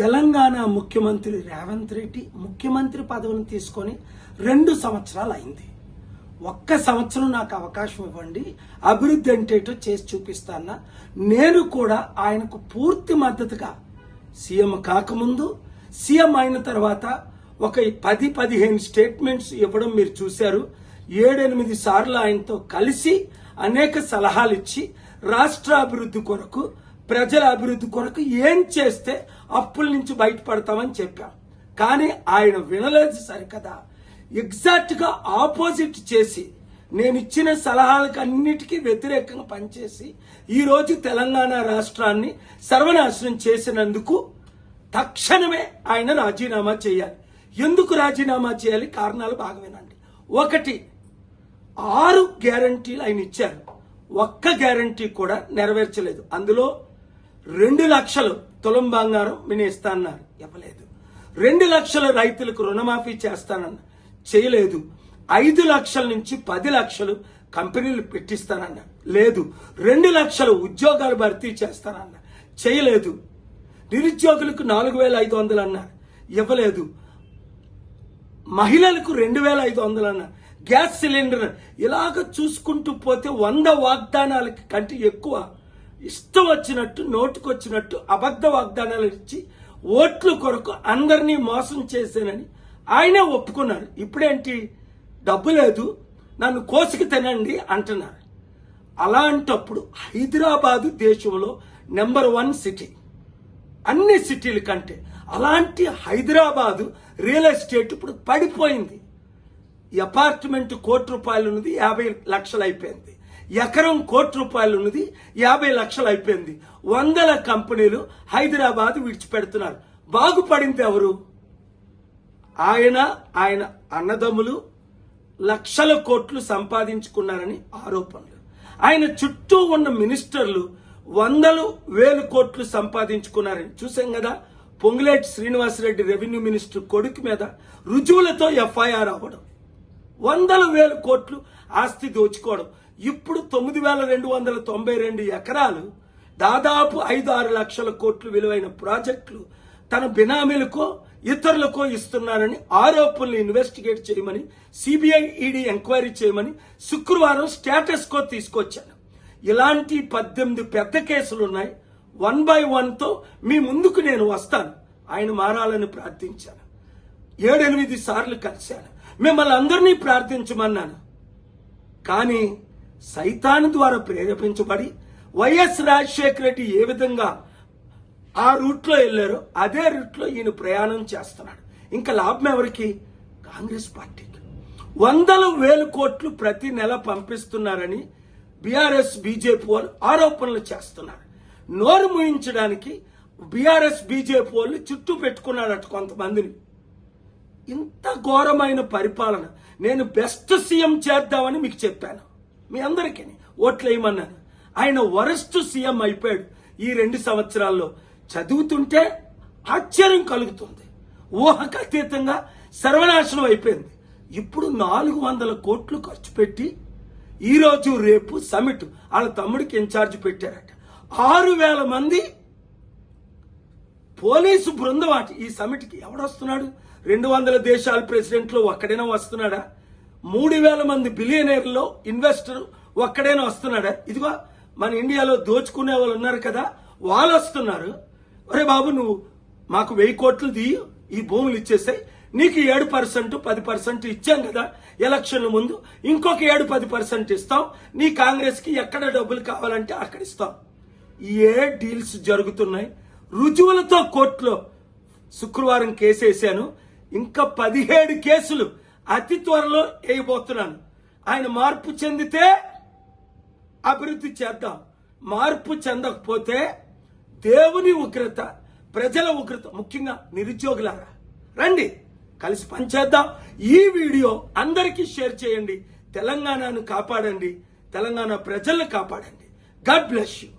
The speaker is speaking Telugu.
తెలంగాణ ముఖ్యమంత్రి రేవంత్ రెడ్డి ముఖ్యమంత్రి పదవిని తీసుకొని 2 సంవత్సరాలు అయింది. ఒక్క సంవత్సరం నాకు అవకాశం ఇవ్వండి, అభివృద్ధి ఏంటేటో చేసి చూపిస్తానా. నేను కూడా ఆయనకు పూర్తి మద్దతుగా సీఎం కాకముందు, సీఎం అయిన తర్వాత ఒక 10-15 స్టేట్మెంట్స్ ఇవ్వడం మీరు చూశారు. 7-8 సార్లు ఆయనతో కలిసి అనేక సలహాలు ఇచ్చి రాష్ట్ర అభివృద్ధి కొరకు, ప్రజల అభివృద్ధి కొరకు ఏం చేస్తే అప్పుల నుంచి బయటపడతామని చెప్పాం. కానీ ఆయన వినలేదు సరికదా, ఎగ్జాక్ట్ గా ఆపోజిట్ చేసి నేను ఇచ్చిన సలహాలకు అన్నిటికీ వ్యతిరేకంగా పనిచేసి ఈ రోజు తెలంగాణ రాష్ట్రాన్ని సర్వనాశనం చేసినందుకు తక్షణమే ఆయన రాజీనామా చేయాలి. ఎందుకు రాజీనామా చేయాలి? కారణాలు బాగా వినండి. 1, 6 గ్యారంటీలు ఆయన ఇచ్చారు, ఒక్క గ్యారంటీ కూడా నెరవేర్చలేదు. అందులో 2 లక్షలు తులం బంగారం నేను ఇస్తానన్నారు, ఇవ్వలేదు. 2 లక్షల రైతులకు రుణమాఫీ చేస్తానన్న, చేయలేదు. 5 లక్షల నుంచి 10 లక్షలు కంపెనీలు పెట్టిస్తానన్న, లేదు. 2 లక్షల ఉద్యోగాలు భర్తీ చేస్తానన్న, చేయలేదు. నిరుద్యోగులకు 4,500 అన్నారు, ఇవ్వలేదు. మహిళలకు 2,500 అన్నారు. గ్యాస్ సిలిండర్ ఇలాగ చూసుకుంటూ పోతే 100 వాగ్దానాలకి కంటే ఎక్కువ ఇష్టం వచ్చినట్టు, నోటుకొచ్చినట్టు అబద్ధ వాగ్దానాలు ఇచ్చి ఓట్ల కొరకు అందరినీ మోసం చేశానని ఆయనే ఒప్పుకున్నారు. ఇప్పుడేంటి, డబ్బు లేదు, నన్ను కోసికి తినండి అంటున్నారు. అలాంటప్పుడు హైదరాబాదు దేశంలో నెంబర్ 1 సిటీ, అన్ని సిటీల కంటే. అలాంటి హైదరాబాదు రియల్ ఎస్టేట్ ఇప్పుడు పడిపోయింది. అపార్ట్మెంట్ ₹1,00,00,000 ఉన్నది 50 లక్షలు అయిపోయింది. ఎకరం ₹1,00,00,000 ఉన్నది 50 లక్షలు అయిపోయింది. 100 కంపెనీలు హైదరాబాద్ విడిచిపెడుతున్నారు. బాగుపడింది ఎవరు? ఆయన అన్నదమ్ములు లక్షల కోట్లు సంపాదించుకున్నారని ఆరోపణలు. ఆయన చుట్టూ ఉన్న మినిస్టర్లు 100,000 కోట్లు సంపాదించుకున్నారని చూసాం కదా. పొంగులేటి శ్రీనివాసరెడ్డి రెవెన్యూ మినిస్టర్ కొడుకు మీద రుజువులతో ఎఫ్ఐఆర్ అవ్వడం, 100,000 కోట్లు ఆస్తి దోచుకోవడం. ఇప్పుడు 9,292 ఎకరాలు, దాదాపు 5-6 లక్షల కోట్లు విలువైన ప్రాజెక్టులు తన బినామీలకో ఇతరులకో ఇస్తున్నారని ఆరోపణలు ఇన్వెస్టిగేట్ చేయమని సిబిఐ, ఈడీ ఎంక్వైరీ చేయమని శుక్రవారం స్టేటస్ కో తీసుకొచ్చాను. ఇలాంటి 18 పెద్ద కేసులు ఉన్నాయి. 1 by 1తో మీ ముందుకు నేను వస్తాను. ఆయన మారాలని ప్రార్థించాను. 7-8 సార్లు కలిశాను. మిమ్మల్ని అందరినీ ప్రార్థించమన్నాను. కానీ సైతాను ద్వారా ప్రేరేపించబడి వైఎస్ రాజశేఖర రెడ్డి ఏ విధంగా ఆ రూట్లో వెళ్ళారో అదే రూట్లో ఈయన ప్రయాణం చేస్తున్నాడు. ఇంకా లాభం ఎవరికి? కాంగ్రెస్ పార్టీకి. 100,000 కోట్లు ప్రతి నెల పంపిస్తున్నారని బీఆర్ఎస్, బీజేపీ వాళ్ళు ఆరోపణలు చేస్తున్నారు. నోరు మూయించడానికి బీఆర్ఎస్, బీజేపీ వాళ్ళు చుట్టూ పెట్టుకున్నాడట కొంతమందిని. ఇంత ఘోరమైన పరిపాలన. నేను బెస్ట్ సీఎం చేద్దామని మీకు చెప్పాను, మీ అందరికీ ఓట్లు వేయమన్నాను. ఆయన వరస్ట్ సీఎం అయిపోయాడు ఈ 2 సంవత్సరాల్లో. చదువుతుంటే ఆశ్చర్యం కలుగుతుంది. ఊహకు అతీతంగా సర్వనాశనం అయిపోయింది. ఇప్పుడు 400 కోట్లు ఖర్చు పెట్టి ఈ రోజు రేపు సమిట్ వాళ్ళ తమ్ముడికి ఇన్ఛార్జ్ పెట్టారట. 6,000 మంది పోలీసు బృందం అట ఈ సమిట్కి. ఎవడొస్తున్నాడు? 200 దేశాల ప్రెసిడెంట్లు ఒక్కడైనా వస్తున్నాడా? 3,000 మంది బిలియనీర్లో ఇన్వెస్టర్ ఒక్కడైనా వస్తున్నాడా? ఇదిగో మన ఇండియాలో దోచుకునే వాళ్ళు ఉన్నారు కదా, వాళ్ళు వస్తున్నారు. ఒరే బాబు, నువ్వు మాకు 1000 కోట్లు దిగి ఈ భూములు ఇచ్చేసాయి, నీకు 7%, 10% ఇచ్చాం కదా ఎలక్షన్ల ముందు, ఇంకొక 7-10% ఇస్తాం, నీ కాంగ్రెస్ కి ఎక్కడ డబ్బులు కావాలంటే అక్కడ ఇస్తాం. ఏ డీల్స్ జరుగుతున్నాయి? రుజువులతో కోర్టులో శుక్రవారం కేసు వేశాను. ఇంకా 17 కేసులు అతి త్వరలో వేయబోతున్నాను. ఆయన మార్పు చెందితే అభివృద్ధి చేద్దాం, మార్పు చెందకపోతే దేవుని ఉగ్రత, ప్రజల ఉగ్రత, ముఖ్యంగా నిరుద్యోగులారా రండి కలిసి పనిచేద్దాం. ఈ వీడియో అందరికీ షేర్ చేయండి. తెలంగాణను కాపాడండి, తెలంగాణ ప్రజలను కాపాడండి. God bless you.